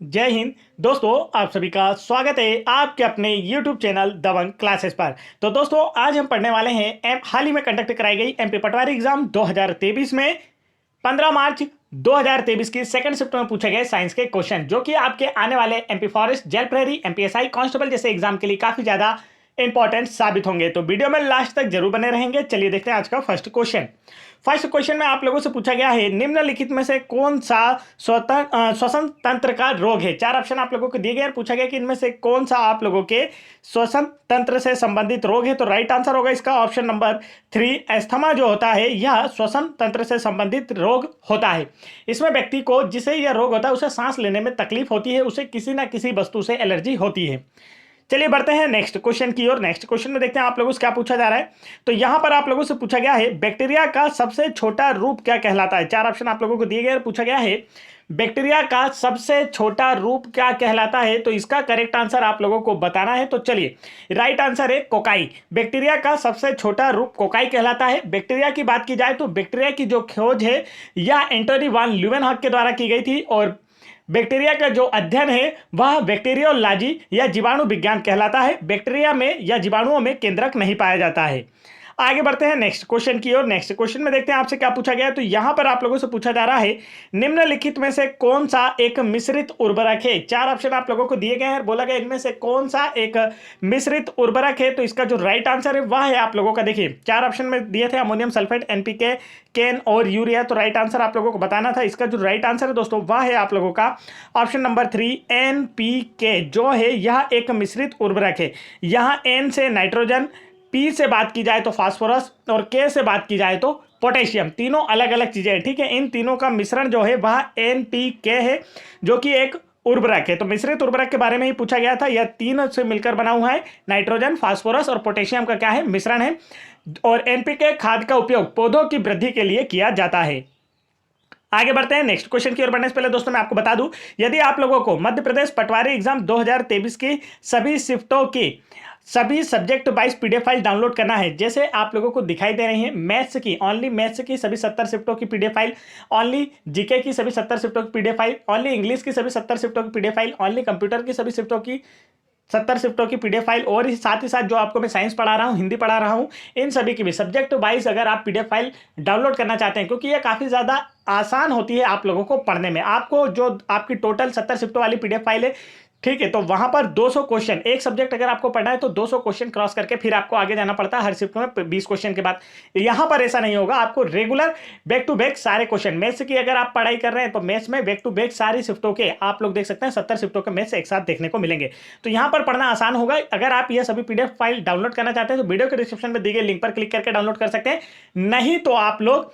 जय हिंद दोस्तों, आप सभी का स्वागत है आपके अपने YouTube चैनल दबंग क्लासेस पर। तो दोस्तों, आज हम पढ़ने वाले हैं हाल ही में कंडक्ट कराई गई एमपी पटवारी एग्जाम 2023 में 15 मार्च 2023 की सेकंड शिफ्ट में पूछे गए साइंस के क्वेश्चन, जो कि आपके आने वाले एमपी फॉरेस्ट, जेल प्रहरी, एमपीएसआई कांस्टेबल जैसे एग्जाम के लिए काफी ज्यादा इंपॉर्टेंट साबित होंगे। तो वीडियो में लास्ट तक जरूर बने रहेंगे। चलिए देखते हैं आज का फर्स्ट क्वेश्चन। फर्स्ट क्वेश्चन में आप लोगों से पूछा गया है, निम्नलिखित में से कौन सा श्वसन तंत्र का रोग है। चार ऑप्शन आप लोगों को दिए गए और पूछा गया कि इनमें से कौन सा आप लोगों के श्वसन तंत्र से संबंधित रोग है। तो राइट आंसर होगा इसका ऑप्शन नंबर 3, एस्थमा जो होता है यह श्वसन तंत्र से संबंधित रोग होता है। इसमें व्यक्ति को जिसे यह रोग होता है उसे सांस लेने में तकलीफ होती है, उसे किसी ना किसी वस्तु से एलर्जी होती है। चलिए बढ़ते हैं नेक्स्ट क्वेश्चन की ओर। नेक्स्ट क्वेश्चन में देखते हैं आप लोगों से क्या पूछा जा रहा है। तो यहां पर आप लोगों से पूछा गया है, बैक्टीरिया का सबसे छोटा रूप क्या कहलाता है। चार ऑप्शन आप लोगों को दिए गए और पूछा गया है, बैक्टीरिया का सबसे छोटा रूप क्या कहलाता है। तो इसका करेक्ट आंसर आप लोगों को बताना है। तो चलिए, राइट आंसर है कोकाई। बैक्टीरिया का सबसे छोटा रूप कोकाई कहलाता है। बैक्टीरिया की बात की जाए तो बैक्टीरिया की जो खोज है यह एंटोनी वान ल्यूवेनहॉक के द्वारा की गई थी, और बैक्टीरिया का जो अध्ययन है वह बैक्टीरियोलॉजी या जीवाणु विज्ञान कहलाता है। बैक्टीरिया में या जीवाणुओं में केंद्रक नहीं पाया जाता है। आगे बढ़ते हैं नेक्स्ट क्वेश्चन की ओर। नेक्स्ट क्वेश्चन में देखते हैं आपसे क्या पूछा गया है। तो यहां पर आप लोगों से पूछा जा रहा है, निम्नलिखित में से कौन सा एक मिश्रित उर्वरक है। चार ऑप्शन आप लोगों को दिए गए हैं, बोला गया इनमें से कौन सा एक मिश्रित उर्वरक है। तो इसका जो राइट आंसर है वह है आप लोगों का, देखिए चार ऑप्शन में दिए थे, अमोनियम सल्फेट, एनपीके, केन और यूरिया। तो राइट आंसर आप लोगों को बताना था। इसका जो राइट आंसर है दोस्तों वह है आप लोगों का ऑप्शन नंबर 3, एनपीके जो है यह एक मिश्रित उर्वरक है। यहाँ एन से नाइट्रोजन, पी से बात की जाए तो फास्फोरस और के से बात की जाए तो पोटेशियम, तीनों अलग अलग चीजें हैं। ठीक है, इन तीनों का मिश्रण जो है वह एनपीके है, जो कि एक उर्वरक है। तो मिश्रित उर्वरक के बारे में ही पूछा गया था। यह तीन से मिलकर बना हुआ है, नाइट्रोजन, फास्फोरस और पोटेशियम का क्या है, मिश्रण है। और एनपीके खाद का उपयोग पौधों की वृद्धि के लिए किया जाता है। आगे बढ़ते हैं नेक्स्ट क्वेश्चन की ओर। बढ़ने से पहले दोस्तों मैं आपको बता दूं, यदि आप लोगों को मध्य प्रदेश पटवारी एग्जाम 2023 की सभी शिफ्टों की सभी subject wise PDF file download करना है, जैसे आप लोगों को दिखाई दे रही है, मैथ्स की ओनली मैथ्स की सभी 70 शिफ्टों की पीडीएफ फाइल, ओनली जीके की सभी 70 शिफ्टों की पीडीएफ फाइल, ओनली इंग्लिश की सभी 70 शिफ्टों की पीडीएफ फाइल, ओनली कंप्यूटर की सभी शिफ्टों की 70 शिफ्टों की पीडीएफ फाइल, और साथ ही साथ जो आपको मैं साइंस पढ़ा रहा हूँ, हिंदी पढ़ा रहा हूँ, इन सभी की भी सब्जेक्ट वाइज अगर आप पीडीएफ फाइल डाउनलोड करना चाहते हैं, क्योंकि ये काफ़ी ज़्यादा आसान होती है आप लोगों को पढ़ने में। आपको जो आपकी टोटल 70 शिफ्टों वाली पीडीएफ फाइल है, ठीक है, तो वहां पर 200 क्वेश्चन, एक सब्जेक्ट अगर आपको पढ़ना है तो 200 क्वेश्चन क्रॉस करके फिर आपको आगे जाना पड़ता है हर शिफ्ट में 20 क्वेश्चन के बाद। यहां पर ऐसा नहीं होगा, आपको रेगुलर बैक टू बैक सारे क्वेश्चन, मैथ्स की अगर आप पढ़ाई कर रहे हैं तो मैथ्स में बैक टू बैक सारी शिफ्टों के आप लोग देख सकते हैं 70 शिफ्टों के मैथ्स एक साथ देखने को मिलेंगे। तो यहां पर पढ़ना आसान होगा। अगर आप ये सभी पीडीएफ फाइल डाउनलोड करना चाहते हैं तो वीडियो के डिस्क्रिप्शन में दी गई लिंक पर क्लिक करके डाउनलोड कर सकते हैं। नहीं तो आप लोग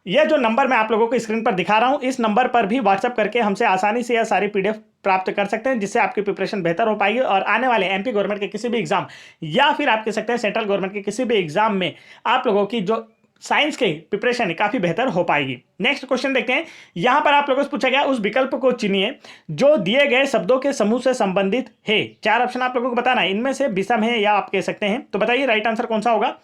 ये जो नंबर मैं आप लोगों को स्क्रीन पर दिखा रहा हूं, इस नंबर पर भी व्हाट्सएप करके हमसे आसानी से यह सारी पीडीएफ प्राप्त कर सकते हैं, जिससे आपकी प्रिपरेशन बेहतर हो पाएगी और आने वाले एमपी गवर्नमेंट के किसी भी एग्जाम या फिर आप कह सकते हैं सेंट्रल गवर्नमेंट के किसी भी एग्जाम में आप लोगों की जो साइंस की प्रिपरेशन है काफी बेहतर हो पाएगी। नेक्स्ट क्वेश्चन देखते हैं। यहां पर आप लोगों से पूछा गया, उस विकल्प को चुनिए जो दिए गए शब्दों के समूह से संबंधित है। चार ऑप्शन आप लोगों को बताना है, इनमें से विषम है या आप कह सकते हैं। तो बताइए राइट आंसर कौन सा होगा।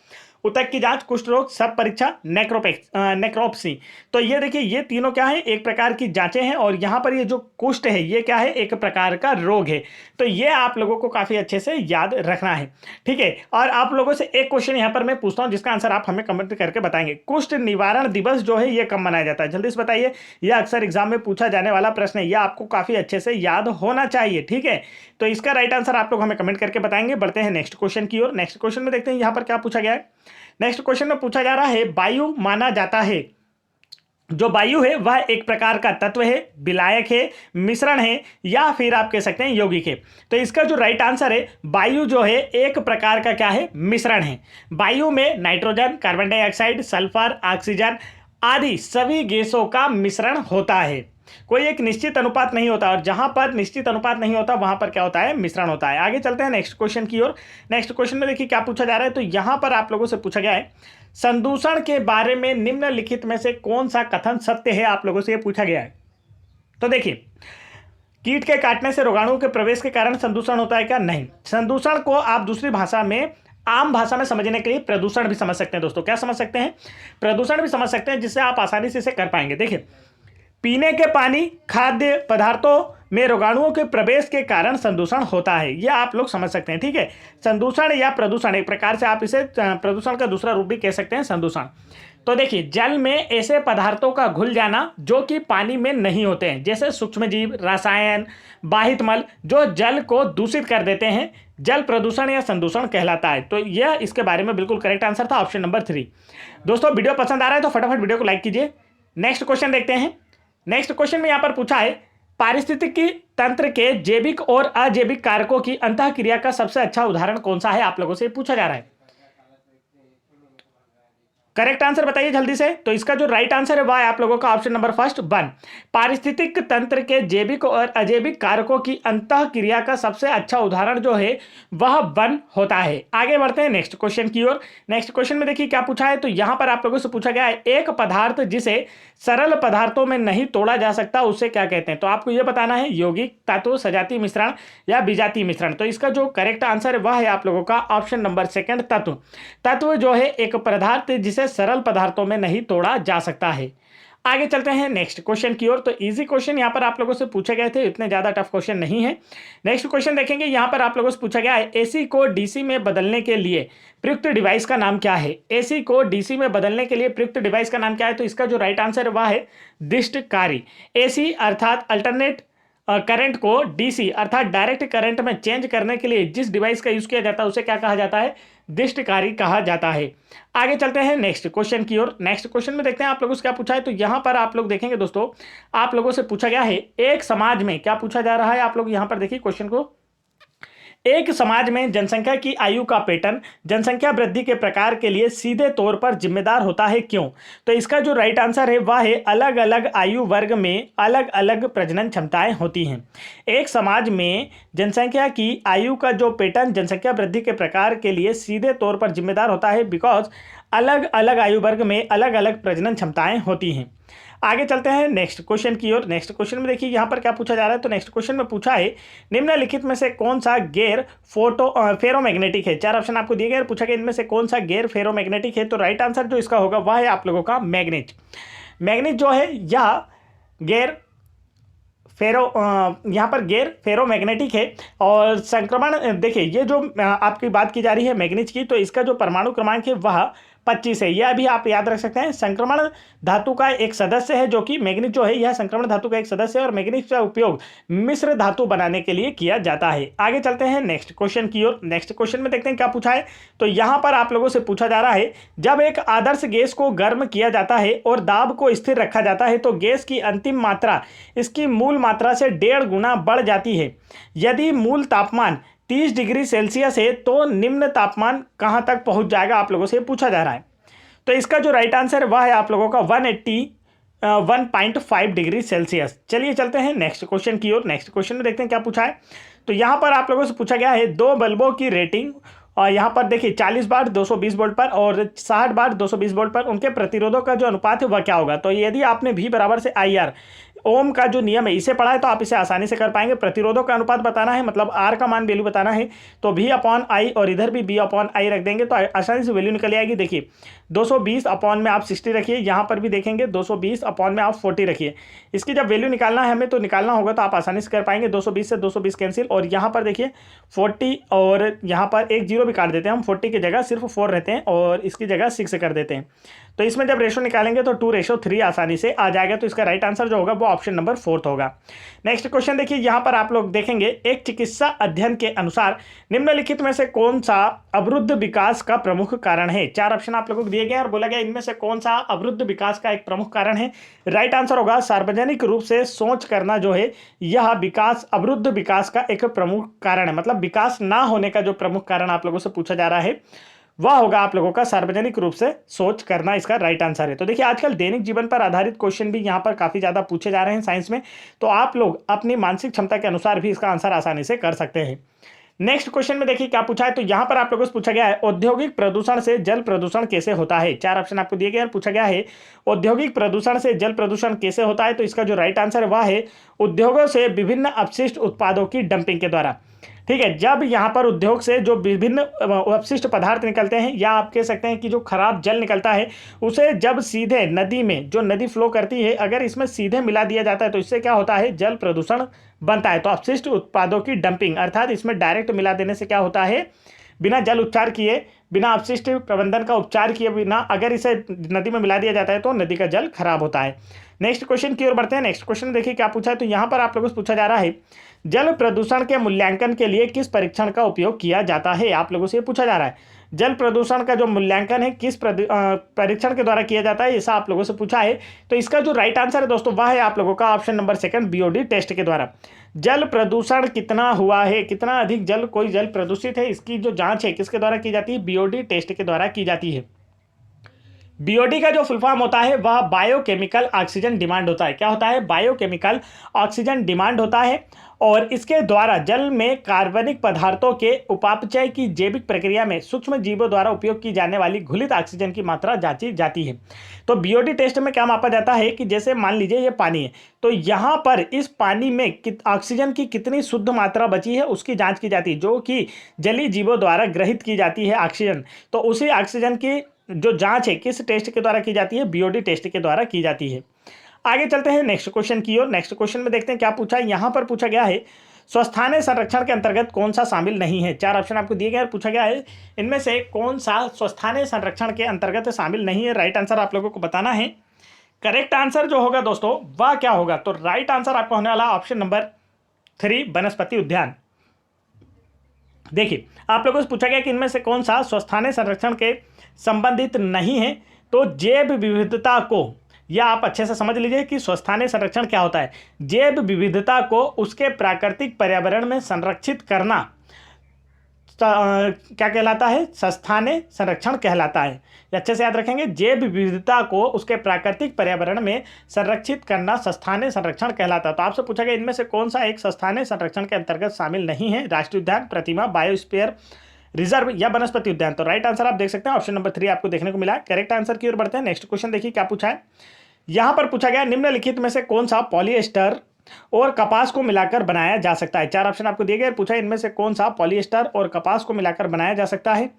उतक की जांच, कुष्ठ रोग, सब परीक्षा, नेक्रोप्सी। तो ये देखिए, ये तीनों क्या है, एक प्रकार की जांचें हैं, और यहाँ पर ये जो कुष्ठ है ये क्या है, एक प्रकार का रोग है। तो ये आप लोगों को काफी अच्छे से याद रखना है, ठीक है। और आप लोगों से एक क्वेश्चन यहाँ पर मैं पूछता हूँ, जिसका आंसर आप हमें कमेंट करके बताएंगे। कुष्ठ निवारण दिवस जो है ये कब मनाया जाता है, जल्दी से बताइए। यह अक्सर एग्जाम में पूछा जाने वाला प्रश्न है, यह आपको काफी अच्छे से याद होना चाहिए, ठीक है। तो इसका राइट आंसर आप लोग हमें कमेंट करके बताएंगे। बढ़ते हैं नेक्स्ट क्वेश्चन की ओर। नेक्स्ट क्वेश्चन में देखते हैं यहाँ पर क्या पूछा गया है। नेक्स्ट क्वेश्चन में पूछा जा रहा है, वायु माना जाता है, जो वायु है वह एक प्रकार का तत्व है, विलायक है, मिश्रण है, या फिर आप कह सकते हैं यौगिक है। तो इसका जो राइट आंसर है, वायु जो है एक प्रकार का क्या है, मिश्रण है। वायु में nitrogen, carbon dioxide, sulphur, oxygen आदि सभी गैसों का मिश्रण होता है। कोई एक निश्चित अनुपात नहीं होता, और जहां पर निश्चित अनुपात नहीं होता वहां पर क्या होता है, मिश्रण होता है। आगे चलते हैं नेक्स्ट क्वेश्चन की ओर। नेक्स्ट क्वेश्चन में देखिए क्या पूछा जा रहा है। तो यहां पर आप लोगों से पूछा गया है, संदूषण के बारे में निम्नलिखित में से कौन सा कथन सत्य है, आप लोगों से यह पूछा गया है। तो देखिए, कीट के काटने से रोगाणु के प्रवेश के कारण संदूषण होता है क्या, नहीं। संदूषण को आप दूसरी भाषा में, आम भाषा में समझने के लिए प्रदूषण भी समझ सकते हैं दोस्तों। क्या समझ सकते हैं, प्रदूषण भी समझ सकते हैं, जिससे आप आसानी से इसे कर पाएंगे। देखिए, पीने के पानी, खाद्य पदार्थों में रोगाणुओं के प्रवेश के कारण संदूषण होता है। यह आप लोग समझ सकते हैं, ठीक है। संदूषण या प्रदूषण, एक प्रकार से आप इसे प्रदूषण का दूसरा रूप भी कह सकते हैं, संदूषण। तो देखिए, जल में ऐसे पदार्थों का घुल जाना जो कि पानी में नहीं होते हैं, जैसे सूक्ष्मजीव, रसायन, बाहित मल, जो जल को दूषित कर देते हैं, जल प्रदूषण या संदूषण कहलाता है। तो यह इसके बारे में बिल्कुल करेक्ट आंसर था, ऑप्शन नंबर 3। दोस्तों, वीडियो पसंद आ रहा है तो फटाफट वीडियो को लाइक कीजिए। नेक्स्ट क्वेश्चन देखते हैं। नेक्स्ट क्वेश्चन में यहां पर पूछा है, पारिस्थितिकी तंत्र के जैविक और अजैविक कारकों की अंतःक्रिया का सबसे अच्छा उदाहरण कौन सा है, आप लोगों से पूछा जा रहा है। करेक्ट आंसर बताइए जल्दी से। तो इसका जो राइट आंसर है वह है आप लोगों का ऑप्शन नंबर फर्स्ट, वन। पारिस्थितिक तंत्र के जैविक और अजैविक कारकों की अंतःक्रिया का सबसे अच्छा उदाहरण जो है वह वन होता है। आगे बढ़ते हैं नेक्स्ट क्वेश्चन की ओर। नेक्स्ट क्वेश्चन में देखिए क्या पूछा है। तो यहां पर आप लोगों से पूछा गया है, एक पदार्थ जिसे सरल पदार्थों में नहीं तोड़ा जा सकता उसे क्या कहते हैं। तो आपको यह बताना है, यौगिक तत्व, सजातीय मिश्रण या विजातीय मिश्रण। तो इसका जो करेक्ट आंसर है वह है आप लोगों का ऑप्शन नंबर सेकंड, तत्व। तत्व जो है एक पदार्थ जिसे सरल पदार्थों में नहीं तोड़ा जा सकता है। आगे चलते हैं नेक्स्ट क्वेश्चन की ओर। तो इजी क्वेश्चन यहां पर आप लोगों से पूछे गए थे, इतने ज्यादा टफ क्वेश्चन नहीं है। नेक्स्ट क्वेश्चन देखेंगे, यहां पर आप लोगों से पूछा गया है, एसी को डीसी में बदलने के लिए प्रयुक्त डिवाइस का नाम क्या है। एसी को डीसी में बदलने के लिए प्रयुक्त डिवाइस का नाम क्या है। तो इसका जो राइट आंसर है वह है दिष्टकारी। एसी अर्थात अल्टरनेट करंट को डीसी अर्थात डायरेक्ट करंट में चेंज करने के लिए जिस डिवाइस का यूज किया जाता है उसे क्या कहा जाता है, दिष्टकारी कहा जाता है। आगे चलते हैं नेक्स्ट क्वेश्चन की ओर। नेक्स्ट क्वेश्चन में देखते हैं आप लोगों से क्या पूछा है। तो यहां पर आप लोग देखेंगे दोस्तों, आप लोगों से पूछा गया है, एक समाज में क्या पूछा जा रहा है, आप लोग यहां पर देखिए क्वेश्चन को। एक समाज में जनसंख्या की आयु का पैटर्न जनसंख्या वृद्धि के प्रकार के लिए सीधे तौर पर जिम्मेदार होता है, क्यों। तो इसका जो राइट आंसर है वह है, अलग अलग आयु वर्ग में अलग अलग प्रजनन क्षमताएं होती हैं। एक समाज में जनसंख्या की आयु का जो पैटर्न जनसंख्या वृद्धि के प्रकार के लिए सीधे तौर पर जिम्मेदार होता है, बिकॉज अलग अलग आयु वर्ग में अलग अलग प्रजनन क्षमताएं होती हैं। आगे चलते हैं नेक्स्ट क्वेश्चन की ओर। नेक्स्ट क्वेश्चन में देखिए यहाँ पर क्या पूछा जा रहा है। तो नेक्स्ट क्वेश्चन में पूछा है, निम्नलिखित में से कौन सा गैर फेरोमैग्नेटिक है। चार ऑप्शन आपको दिए गए, पूछा गया इनमें से कौन सा गैर फेरोमैग्नेटिक है। तो राइट आंसर जो इसका होगा वह है आप लोगों का मैग्नेट। मैग्नेट जो है यह गैर यहाँ पर गैर फेरोमैग्नेटिक है। और संक्रमण देखिए, ये जो आपकी बात की जा रही है मैग्नीज की, तो इसका जो परमाणु क्रमांक है वह 25 है। यह भी आप याद रख सकते हैं, संक्रमण धातु का एक सदस्य है, जो कि मैग्नीज जो है यह संक्रमण धातु का एक सदस्य है और मैग्नीज का उपयोग मिश्र धातु बनाने के लिए किया जाता है। आगे चलते हैं नेक्स्ट क्वेश्चन की ओर। नेक्स्ट क्वेश्चन में देखते हैं क्या पूछा है। तो यहां पर आप लोगों से पूछा जा रहा है, जब एक आदर्श गैस को गर्म किया जाता है और दाब को स्थिर रखा जाता है तो गैस की अंतिम मात्रा इसकी मूल मात्रा से 1.5 गुना बढ़ जाती है। यदि मूल तापमान 30 डिग्री सेल्सियस है तो निम्न तापमान कहां तक पहुंच जाएगा, आप लोगों से पूछा जा रहा है। तो इसका जो राइट आंसर है वह है आप लोगों का 1.5 डिग्री सेल्सियस। चलिए चलते हैं नेक्स्ट क्वेश्चन की ओर। नेक्स्ट क्वेश्चन में देखते हैं क्या पूछा है। तो यहां पर आप लोगों से पूछा गया है, दो बल्बों की रेटिंग और यहाँ पर देखिए 40 वाट 220 वोल्ट पर और 60 वाट 220 वोल्ट पर उनके प्रतिरोधों का जो अनुपात है वह क्या होगा। तो यदि आपने V बराबर से IR ओम का जो नियम है इसे पढ़ा है तो आप इसे आसानी से कर पाएंगे। प्रतिरोधों का अनुपात बताना है, मतलब R का मान वैल्यू बताना है, तो V/I और इधर भी V/I रख देंगे तो आसानी से वैल्यू निकल आएगी। देखिए 220 अपॉन में आप 60 रखिए, यहाँ पर भी देखेंगे 220 अपॉन में आप 40 रखिए। इसकी जब वैल्यू निकालना है हमें तो निकालना होगा तो आप आसानी से कर पाएंगे। 220 से 220 कैंसिल और यहाँ पर देखिए 40 और यहाँ पर एक जीरो भी काट देते हैं हम, 40 की जगह सिर्फ 4 रहते हैं और इसकी जगह 6 कर देते हैं। तो इसमें जब रेशो निकालेंगे तो 2:3 आसानी से आ जाएगा। तो इसका राइट आंसर जो होगा वो ऑप्शन नंबर 4 होगा। नेक्स्ट क्वेश्चन देखिए, यहाँ पर आप लोग देखेंगे, एक चिकित्सा अध्ययन के अनुसार निम्नलिखित में से कौन सा अवरुद्ध विकास का प्रमुख कारण है। चार ऑप्शन आप लोगों को दिए गए और बोला गया इनमें से कौन सा अवरुद्ध विकास का एक प्रमुख कारण है। राइट आंसर होगा सार्वजनिक रूप से सोच करना जो है यह विकास अवरुद्ध विकास का एक प्रमुख कारण है। मतलब विकास ना होने का जो प्रमुख कारण आप लोगों से पूछा जा रहा है वह होगा आप लोगों का सार्वजनिक रूप से सोच करना, इसका राइट आंसर है। तो देखिए आजकल दैनिक जीवन पर आधारित क्वेश्चन भी यहाँ पर काफी ज्यादा पूछे जा रहे हैं साइंस में, तो आप लोग अपनी मानसिक क्षमता के अनुसार भी इसका आंसर आसानी से कर सकते हैं। नेक्स्ट क्वेश्चन में देखिए क्या पूछा है। तो यहां पर आप लोगों से पूछा गया है, औद्योगिक प्रदूषण से जल प्रदूषण कैसे होता है। चार ऑप्शन आपको दिए गए और पूछा गया है औद्योगिक प्रदूषण से जल प्रदूषण कैसे होता है। तो इसका जो राइट आंसर है वह है उद्योगों से विभिन्न अपशिष्ट उत्पादों की डंपिंग के द्वारा। ठीक है, जब यहाँ पर उद्योग से जो विभिन्न अपशिष्ट पदार्थ निकलते हैं या आप कह सकते हैं कि जो खराब जल निकलता है, उसे जब सीधे नदी में, जो नदी फ्लो करती है, अगर इसमें सीधे मिला दिया जाता है तो इससे क्या होता है, जल प्रदूषण बनता है। तो अपशिष्ट उत्पादों की डंपिंग अर्थात इसमें डायरेक्ट मिला देने से क्या होता है, बिना जल उपचार किए, बिना अपशिष्ट प्रबंधन का उपचार किए बिना अगर इसे नदी में मिला दिया जाता है तो नदी का जल खराब होता है। नेक्स्ट क्वेश्चन की ओर बढ़ते हैं। नेक्स्ट क्वेश्चन देखिए क्या पूछा है, तो यहाँ पर आप लोगों से पूछा जा रहा है जल प्रदूषण के मूल्यांकन के लिए किस परीक्षण का उपयोग किया जाता है। आप लोगों से ये पूछा जा रहा है जल प्रदूषण का जो मूल्यांकन है किस परीक्षण के द्वारा किया जाता है, ऐसा आप लोगों से पूछा है। तो इसका जो राइट आंसर है दोस्तों वह है आप लोगों का option number second, BOD test के द्वारा। जल प्रदूषण कितना हुआ है, कितना अधिक जल कोई जल प्रदूषित है, इसकी जो जांच है किसके द्वारा की जाती है, बीओडी टेस्ट के द्वारा की जाती है। बीओडी का जो फुल फॉर्म होता है वह बायोकेमिकल ऑक्सीजन डिमांड होता है। क्या होता है, बायोकेमिकल ऑक्सीजन डिमांड होता है और इसके द्वारा जल में कार्बनिक पदार्थों के उपापचय की जैविक प्रक्रिया में सूक्ष्म जीवों द्वारा उपयोग की जाने वाली घुलित ऑक्सीजन की मात्रा जांची जाती है। तो बीओडी टेस्ट में क्या मापा जाता है कि जैसे मान लीजिए ये पानी है, तो यहाँ पर इस पानी में ऑक्सीजन की कितनी शुद्ध मात्रा बची है उसकी जांच की जाती है, जो कि जलीय जीवों द्वारा ग्रहित की जाती है ऑक्सीजन। तो उसी ऑक्सीजन की जो जांच है किस टेस्ट के द्वारा की जाती है, बीओडी टेस्ट के द्वारा की जाती है। आगे चलते हैं नेक्स्ट क्वेश्चन की ओर। नेक्स्ट क्वेश्चन में देखते हैं क्या पूछा है। यहाँ पर पूछा गया है स्वस्थानीय संरक्षण के अंतर्गत कौन सा शामिल नहीं है। चार ऑप्शन आपको दिए गए और पूछा गया है इनमें से कौन सा स्वस्थानीय संरक्षण के अंतर्गत शामिल नहीं है। राइट आंसर आप लोगों को बताना है। करेक्ट आंसर जो होगा दोस्तों वह क्या होगा, तो राइट आंसर आपको होने वाला ऑप्शन नंबर 3, वनस्पति उद्यान। देखिए आप लोगों से पूछा गया कि इनमें से कौन सा स्वस्थानीय संरक्षण के संबंधित नहीं है। तो जैव विविधता को, या आप अच्छे से समझ लीजिए कि स्वस्थानीय संरक्षण क्या होता है। जैव विविधता को उसके प्राकृतिक पर्यावरण में संरक्षित करना क्या कहलाता है, स्वस्थानीय संरक्षण कहलाता है। अच्छे से याद रखेंगे, जैव विविधता को उसके प्राकृतिक पर्यावरण में संरक्षित करना स्वस्थानीय संरक्षण कहलाता है। तो आपसे पूछा गया इनमें से कौन सा एक स्वस्थानीय संरक्षण के अंतर्गत शामिल नहीं है, राष्ट्रीय उद्यान, प्रतिमा, बायोस्फीयर रिजर्व या वनस्पति उद्यान। तो राइट आंसर आप देख सकते हैं ऑप्शन नंबर 3 आपको देखने को मिला। करेक्ट आंसर की ओर बढ़ते हैं। नेक्स्ट क्वेश्चन देखिए क्या पूछा है। यहां पर पूछा गया निम्नलिखित में से कौन सा पॉलिएस्टर और कपास को मिलाकर बनाया जा सकता है। चार ऑप्शन आपको दिए गए, पूछा इनमें से कौन सा पॉलिएस्टर और कपास को मिलाकर बनाया जा सकता है।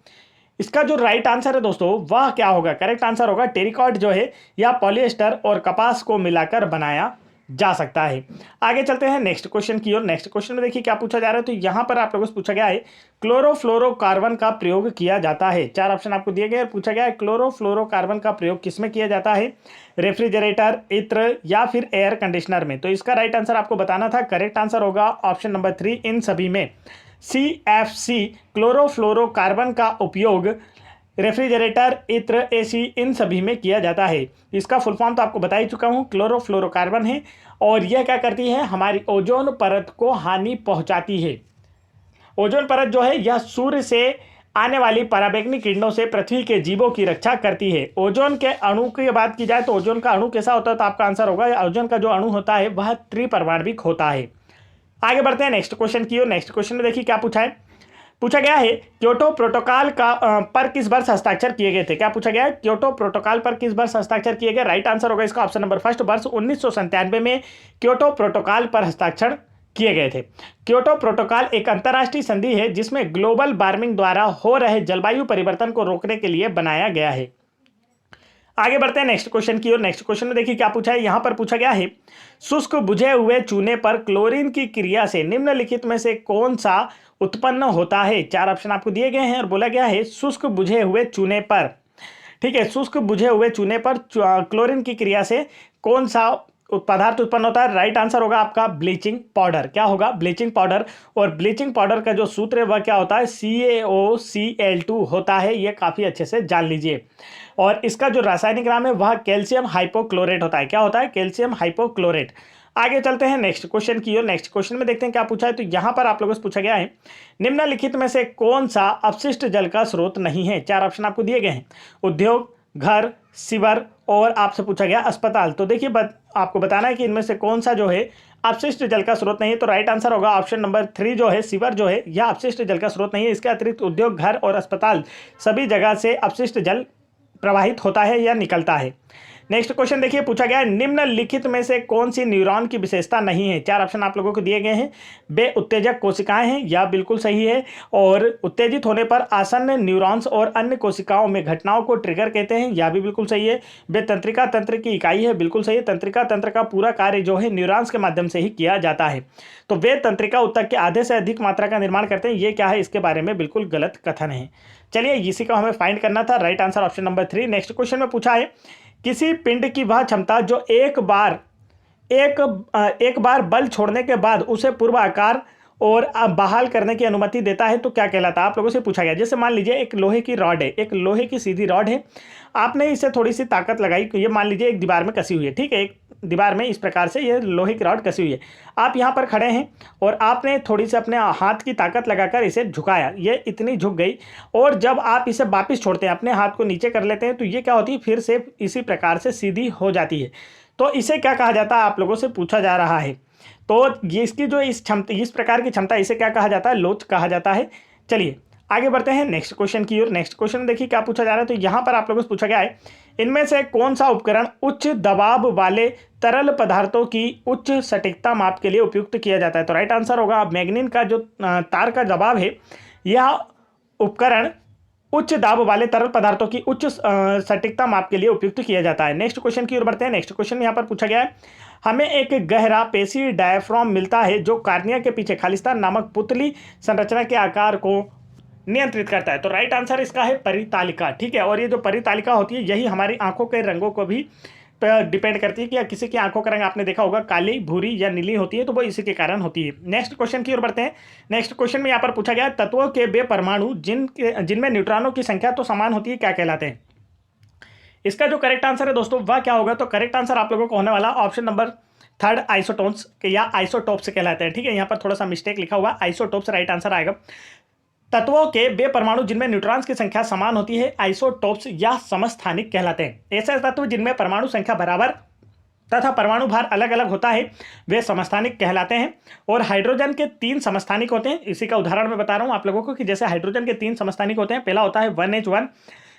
इसका जो राइट आंसर है दोस्तों वह क्या होगा, करेक्ट आंसर होगा टेरिकॉट जो है या पॉलिएस्टर और कपास को मिलाकर बनाया जा सकता है। आगे चलते हैं नेक्स्ट क्वेश्चन की ओर। नेक्स्ट क्वेश्चन में देखिए क्या पूछा जा रहा है। तो यहां पर आप लोगों से पूछा गया है क्लोरोफ्लोरोकार्बन का प्रयोग किया जाता है। चार ऑप्शन आपको दिए गए, पूछा गया है क्लोरोफ्लोरोकार्बन का प्रयोग किसमें किया जाता है, रेफ्रिजरेटर, इत्र या फिर एयर कंडीशनर में। तो इसका राइट आंसर आपको बताना था। करेक्ट आंसर होगा ऑप्शन नंबर 3, इन सभी में। CFC क्लोरोफ्लोरोकार्बन का उपयोग रेफ्रिजरेटर, इत्र, एसी इन सभी में किया जाता है। इसका फुल फॉर्म तो आपको बता ही चुका हूँ, क्लोरोफ्लोरोकार्बन है और यह क्या करती है, हमारी ओजोन परत को हानि पहुंचाती है। ओजोन परत जो है यह सूर्य से आने वाली पराबैंगनी किरणों से पृथ्वी के जीवों की रक्षा करती है। ओजोन के अणु की बात की जाए तो ओजोन का अणु कैसा होता है, तो आपका आंसर होगा ओजोन का जो अणु होता है वह त्रिपरमाण्विक होता है। आगे बढ़ते हैं नेक्स्ट क्वेश्चन की ओर। नेक्स्ट क्वेश्चन में देखिए क्या पूछा है। पूछा गया है क्योटो प्रोटोकॉल का पर किस वर्ष हस्ताक्षर किए गए थे। क्या पूछा गया है, क्योटो प्रोटोकॉल पर किस वर्ष हस्ताक्षर किए गए। राइट आंसर होगा इसका ऑप्शन नंबर फर्स्ट, वर्ष 1997 में क्योटो प्रोटोकॉल पर हस्ताक्षर किए गए थे। क्योटो प्रोटोकॉल एक अंतर्राष्ट्रीय संधि है जिसमें ग्लोबल वार्मिंग द्वारा हो रहे जलवायु परिवर्तन को रोकने के लिए बनाया गया है। आगे बढ़ते हैं नेक्स्ट क्वेश्चन की ओर। नेक्स्ट क्वेश्चन में देखिए क्या पूछा है। यहां पर पूछा गया है शुष्क बुझे हुए चूने पर क्लोरीन की क्रिया से निम्नलिखित में से कौन सा उत्पन्न होता है। चार ऑप्शन आपको दिए गए हैं और बोला गया है शुष्क बुझे हुए चूने पर, ठीक है, शुष्क बुझे हुए चूने पर क्लोरीन की क्रिया से कौन सा पदार्थ उत्पन्न होता है। राइट आंसर होगा आपका ब्लीचिंग पाउडर। क्या होगा, ब्लीचिंग पाउडर। और ब्लीचिंग पाउडर का जो सूत्र है वह क्या होता है, CaOCl2 होता है। ये काफी अच्छे से जान लीजिए। और इसका जो रासायनिक नाम है वह कैल्शियम हाइपोक्लोरेट होता है। क्या होता है, कैल्शियम हाइपोक्लोरेट। आगे चलते हैं नेक्स्ट क्वेश्चन की ओर। नेक्स्ट क्वेश्चन में देखते हैं क्या पूछा है। तो यहां पर आप लोगों से पूछा गया है निम्नलिखित में से कौन सा अपशिष्ट जल का स्रोत नहीं है। चार ऑप्शन आपको दिए गए हैं, उद्योग, घर, सीवर और आपसे पूछा गया अस्पताल। तो देखिए आपको बताना है कि इनमें से कौन सा जो है अपशिष्ट जल का स्रोत नहीं है। तो राइट आंसर होगा ऑप्शन नंबर 3 जो है सीवर जो है यह अपशिष्ट जल का स्रोत नहीं है। इसके अतिरिक्त उद्योग, घर और अस्पताल सभी जगह से अपशिष्ट जल प्रवाहित होता है या निकलता है। नेक्स्ट क्वेश्चन देखिए, पूछा गया है निम्नलिखित में से कौन सी न्यूरॉन की विशेषता नहीं है। 4 ऑप्शन आप लोगों को दिए गए हैं। बे उत्तेजक कोशिकाएं हैं, यह बिल्कुल सही है। और उत्तेजित होने पर आसन्न न्यूरॉन्स और अन्य कोशिकाओं में घटनाओं को ट्रिगर कहते हैं, यह भी बिल्कुल सही है। बे तंत्रिका तंत्र की इकाई है, बिल्कुल सही है। तंत्रिका तंत्र का पूरा कार्य जो है न्यूरॉन्स के माध्यम से ही किया जाता है। तो वे तंत्रिका ऊतक के आधे से अधिक मात्रा का निर्माण करते हैं, ये क्या है, इसके बारे में बिल्कुल गलत कथन है। चलिए, इसी को हमें फाइंड करना था। Right answer option number 3। Next question में पूछा है किसी पिंड की वह क्षमता जो एक बार बल छोड़ने के बाद उसे पूर्व आकार और बहाल करने की अनुमति देता है, तो क्या कहलाता है। आप लोगों से पूछा गया, जैसे मान लीजिए एक लोहे की रॉड है, एक लोहे की सीधी रॉड है, आपने इसे थोड़ी सी ताकत लगाई, ये मान लीजिए एक दीवार में कसी हुई है, ठीक है, एक दीवार में इस प्रकार से ये लोहे की रॉड कसी हुई है। आप यहाँ पर खड़े हैं और आपने थोड़ी सी अपने हाथ की ताकत लगाकर इसे झुकाया, ये इतनी झुक गई, और जब आप इसे वापस छोड़ते हैं, अपने हाथ को नीचे कर लेते हैं, तो ये क्या होती है, फिर से इसी प्रकार से सीधी हो जाती है। तो इसे क्या कहा जाता है, आप लोगों से पूछा जा रहा है। तो ये इसकी जो इस प्रकार की क्षमता, इसे क्या कहा जाता है, लोच कहा जाता है। चलिए आगे बढ़ते हैं नेक्स्ट क्वेश्चन की ओर। नेक्स्ट क्वेश्चन देखिए क्या पूछा जा रहा है। तो यहाँ पर आप लोगों से पूछा गया है इनमें से कौन सा उपकरण उच्च दबाव वाले तरल पदार्थों की उच्च सटीकता माप के लिए उपयुक्त किया जाता है। तो राइट आंसर होगा मैग्नीन का जो तार का दबाव है, यह उपकरण उच्च दाब वाले तरल पदार्थों की उच्च सटीकता माप के लिए उपयुक्त किया जाता है। नेक्स्ट क्वेश्चन की ओर बढ़ते हैं। नेक्स्ट क्वेश्चन यहाँ पर पूछा गया है हमें एक गहरा पेशी डायफ्राम मिलता है जो कार्निया के पीछे खालिस्तान नामक पुतली संरचना के आकार को नियंत्रित करता है। तो राइट आंसर इसका है परितालिका, ठीक है। और ये जो परितालिका होती है यही हमारी आंखों के रंगों को भी डिपेंड करती है कि किसी की आंखों का रंग आपने देखा होगा काली, भूरी या नीली होती है, तो वो इसी के कारण होती है। नेक्स्ट क्वेश्चन की ओर बढ़ते हैं। नेक्स्ट क्वेश्चन में यहाँ पर पूछा गया तत्वों के वे परमाणु जिनमें न्यूट्रॉनों की संख्या तो समान होती है क्या कहलाते हैं। इसका जो करेक्ट आंसर है दोस्तों वह क्या होगा, तो करेक्ट आंसर आप लोगों को होने वाला ऑप्शन नंबर 3 आइसोटोन्स या आइसोटोप्स कहलाते हैं, ठीक है। यहाँ पर थोड़ा सा मिस्टेक लिखा हुआ, आइसोटोप्स राइट आंसर आएगा। तत्वों के वे परमाणु जिनमें न्यूट्रॉन्स की संख्या समान होती है आइसोटोप्स या समस्थानिक कहलाते हैं। ऐसे तत्व जिनमें परमाणु संख्या बराबर तथा परमाणु भार अलग अलग होता है वे समस्थानिक कहलाते हैं। और हाइड्रोजन के 3 समस्थानिक होते हैं। इसी का उदाहरण मैं बता रहा हूं आप लोगों को कि जैसे हाइड्रोजन के 3 समस्थानिक होते हैं, पहला होता है 1s1,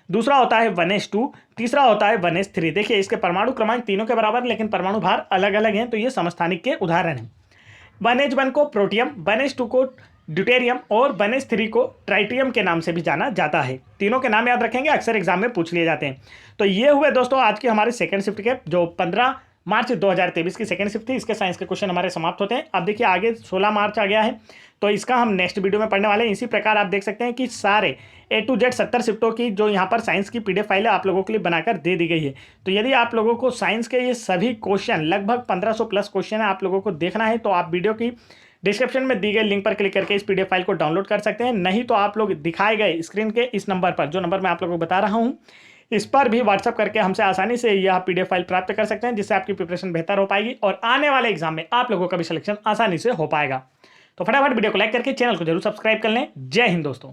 दूसरा होता है 1s2, तीसरा होता है 1s3। देखिए इसके परमाणु क्रमांक तीनों के बराबर लेकिन परमाणु भार अलग अलग हैं, तो ये समस्थानिक के उदाहरण हैं। 1s1 को प्रोटियम, 1s2 को ड्यूटेरियम और 1s3 को ट्राइटियम के नाम से भी जाना जाता है। तीनों के नाम याद रखेंगे, अक्सर एग्जाम में पूछ लिए जाते हैं। तो ये हुए दोस्तों आज के हमारे सेकंड शिफ्ट के जो 15 मार्च 2023 की सेकंड शिफ्ट थी, इसके साइंस के क्वेश्चन हमारे समाप्त होते हैं। अब देखिए आगे 16 मार्च आ गया है, तो इसका हम नेक्स्ट वीडियो में पढ़ने वाले हैं। इसी प्रकार आप देख सकते हैं कि सारे A to Z 70 शिफ्टों की जो यहाँ पर साइंस की PDF फाइल है आप लोगों के लिए बनाकर दे दी गई है। तो यदि आप लोगों को साइंस के ये सभी क्वेश्चन लगभग 1500 प्लस क्वेश्चन है आप लोगों को देखना है, तो आप वीडियो की डिस्क्रिप्शन में दी गई लिंक पर क्लिक करके इस PDF फाइल को डाउनलोड कर सकते हैं। नहीं तो आप लोग दिखाए गए स्क्रीन के इस नंबर पर, जो नंबर मैं आप लोगों को बता रहा हूँ, इस पर भी व्हाट्सअप करके हमसे आसानी से यह PDF फाइल प्राप्त कर सकते हैं, जिससे आपकी प्रिपरेशन बेहतर हो पाएगी और आने वाले एग्जाम में आप लोगों का भी सिलेक्शन आसानी से हो पाएगा। तो फटाफट वीडियो को लाइक करके चैनल को जरूर सब्सक्राइब कर लें। जय हिंद दोस्तों।